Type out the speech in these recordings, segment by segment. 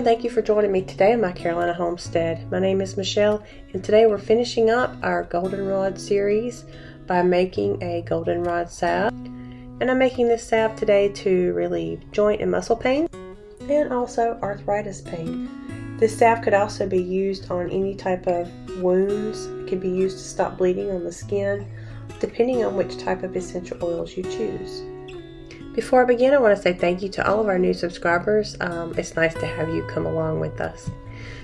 and thank you for joining me today in my Carolina homestead. My name is Michelle, and today we're finishing up our Goldenrod series by making a Goldenrod salve. And I'm making this salve today to relieve joint and muscle pain and also arthritis pain. This salve could also be used on any type of wounds. It can be used to stop bleeding on the skin, depending on which type of essential oils you choose. Before I begin, I want to say thank you to all of our new subscribers. It's nice to have you come along with us.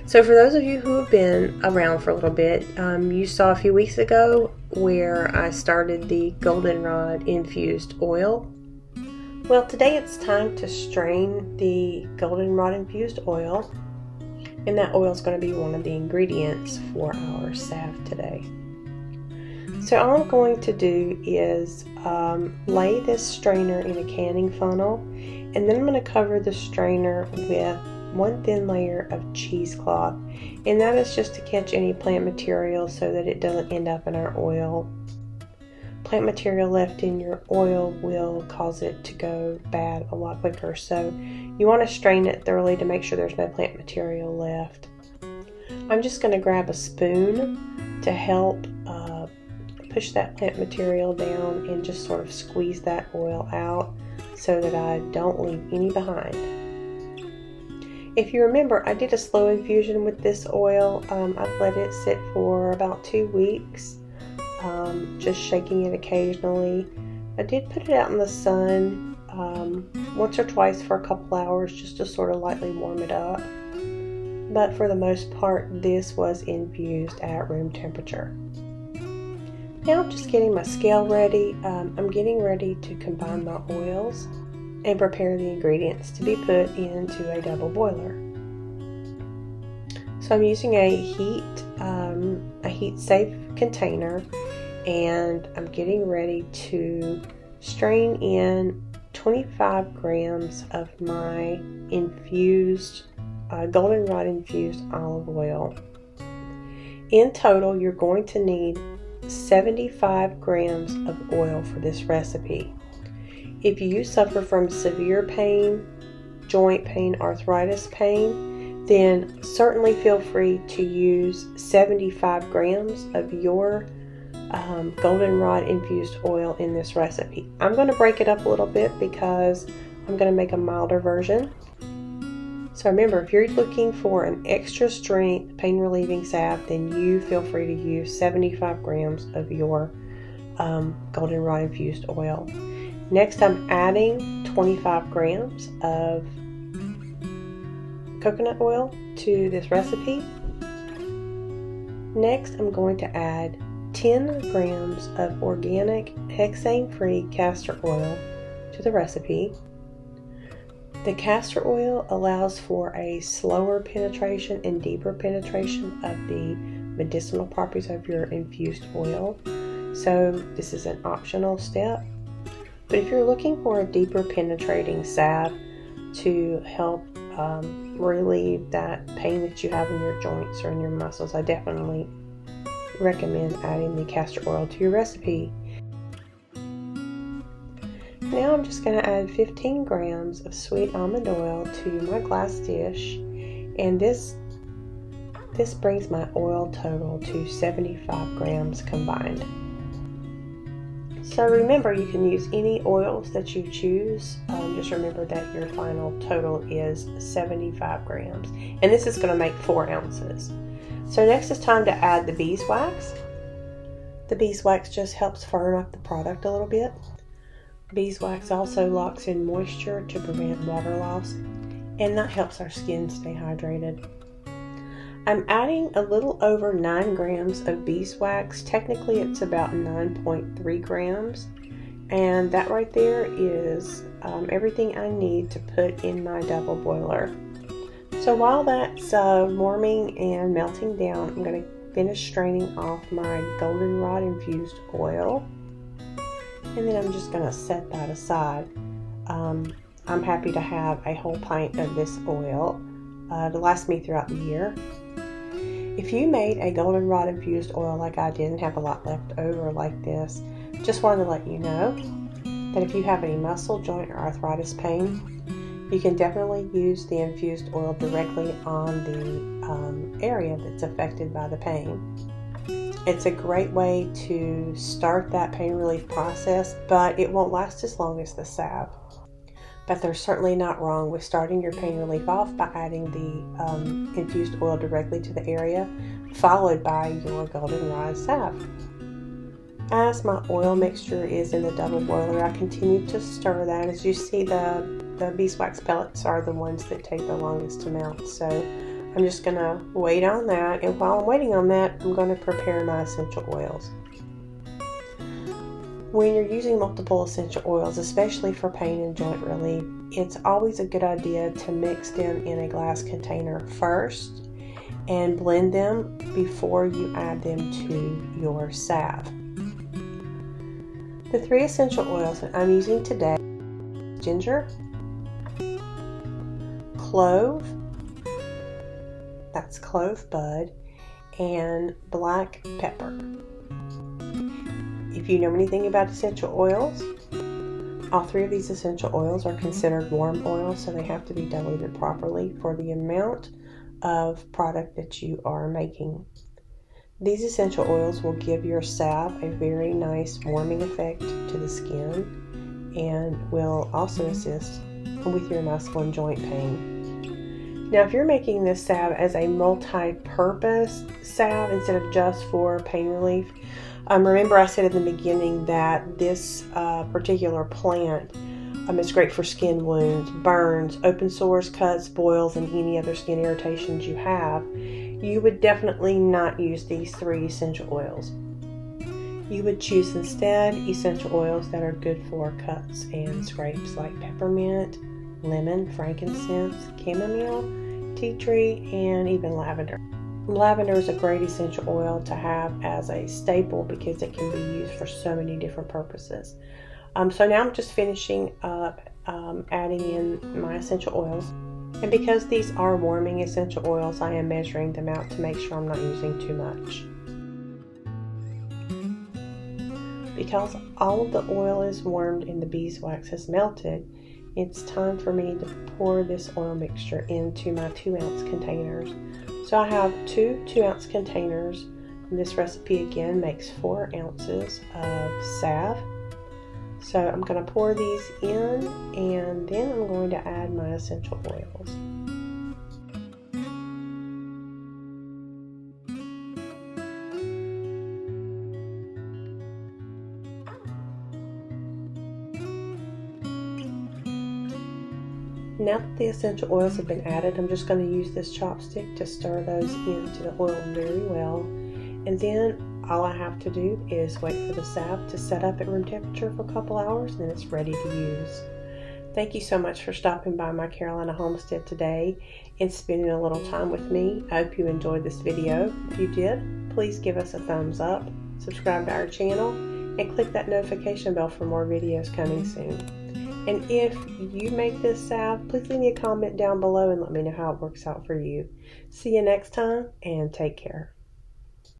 So for those of you who have been around for a little bit, you saw a few weeks ago where I started the Goldenrod infused oil. Well, today it's time to strain the Goldenrod infused oil, and that oil is going to be one of the ingredients for our salve today. So all I'm going to do is lay this strainer in a canning funnel, and then I'm going to cover the strainer with one thin layer of cheesecloth, and that is just to catch any plant material so that it doesn't end up in our oil. Plant material left in your oil will cause it to go bad a lot quicker, so you want to strain it thoroughly to make sure there's no plant material left. I'm just going to grab a spoon to help push that plant material down and just sort of squeeze that oil out so that I don't leave any behind. If you remember, I did a slow infusion with this oil. I've let it sit for about 2 weeks, just shaking it occasionally. I did put it out in the sun once or twice for a couple hours just to sort of lightly warm it up. But for the most part, this was infused at room temperature. Now I'm just getting my scale ready. I'm getting ready to combine my oils and prepare the ingredients to be put into a double boiler. So I'm using a heat safe container, and I'm getting ready to strain in 25 grams of my infused Goldenrod infused olive oil. In total, you're going to need 75 grams of oil for this recipe. If you suffer from severe pain, joint pain, arthritis pain, then certainly feel free to use 75 grams of your Goldenrod infused oil in this recipe. I'm going to break it up a little bit because I'm going to make a milder version. So remember, if you're looking for an extra strength pain relieving salve, then you feel free to use 75 grams of your Goldenrod infused oil. Next, I'm adding 25 grams of coconut oil to this recipe. Next, I'm going to add 10 grams of organic hexane-free castor oil to the recipe. The castor oil allows for a slower penetration and deeper penetration of the medicinal properties of your infused oil. So this is an optional step. But if you're looking for a deeper penetrating salve to help relieve that pain that you have in your joints or in your muscles, I definitely recommend adding the castor oil to your recipe. Now I'm just going to add 15 grams of sweet almond oil to my glass dish, and this brings my oil total to 75 grams combined. So remember, you can use any oils that you choose. Just remember that your final total is 75 grams, and this is going to make 4 ounces. So next it's time to add the beeswax. The beeswax just helps firm up the product a little bit. Beeswax also locks in moisture to prevent water loss, and that helps our skin stay hydrated. I'm adding a little over 9 grams of beeswax. Technically it's about 9.3 grams, and that right there is everything I need to put in my double boiler. So while that's warming and melting down, I'm going to finish straining off my Goldenrod infused oil. And then I'm just going to set that aside. I'm happy to have a whole pint of this oil to last me throughout the year. If you made a Goldenrod infused oil like I did and have a lot left over like this, just wanted to let you know that if you have any muscle, joint, or arthritis pain, You can definitely use the infused oil directly on the area that's affected by the pain. It's a great way to start that pain relief process, but it won't last as long as the salve. But they're certainly not wrong with starting your pain relief off by adding the infused oil directly to the area, followed by your Goldenrod Salve. As my oil mixture is in the double boiler, I continue to stir that. As you see, the beeswax pellets are the ones that take the longest to melt. So I'm just going to wait on that. And while I'm waiting on that, I'm going to prepare my essential oils. When you're using multiple essential oils, especially for pain and joint relief, it's always a good idea to mix them in a glass container first and blend them before you add them to your salve. The 3 essential oils that I'm using today: ginger, clove, that's clove bud, and black pepper. If you know anything about essential oils, all 3 of these essential oils are considered warm oils, so they have to be diluted properly for the amount of product that you are making. These essential oils will give your salve a very nice warming effect to the skin and will also assist with your muscle and joint pain. Now, if you're making this salve as a multi-purpose salve instead of just for pain relief, remember I said in the beginning that this particular plant is great for skin wounds, burns, open sores, cuts, boils, and any other skin irritations you have. You would definitely not use these 3 essential oils. You would choose instead essential oils that are good for cuts and scrapes, like peppermint, lemon, frankincense, chamomile, tea tree, and even lavender. Lavender is a great essential oil to have as a staple because it can be used for so many different purposes. So now I'm just finishing up adding in my essential oils. And because these are warming essential oils, I am measuring them out to make sure I'm not using too much. Because all of the oil is warmed and the beeswax has melted, it's time for me to pour this oil mixture into my 2-ounce containers. So I have 2 2-ounce containers, and this recipe again makes 4 ounces of salve. So I'm going to pour these in, and then I'm going to add my essential oils. Now that the essential oils have been added, I'm just going to use this chopstick to stir those into the oil very well. And then all I have to do is wait for the salve to set up at room temperature for a couple hours, and then it's ready to use. Thank you so much for stopping by my Carolina homestead today and spending a little time with me. I hope you enjoyed this video. If you did, please give us a thumbs up, subscribe to our channel, and click that notification bell for more videos coming soon. And if you make this salve, please leave me a comment down below and let me know how it works out for you. See you next time, and take care.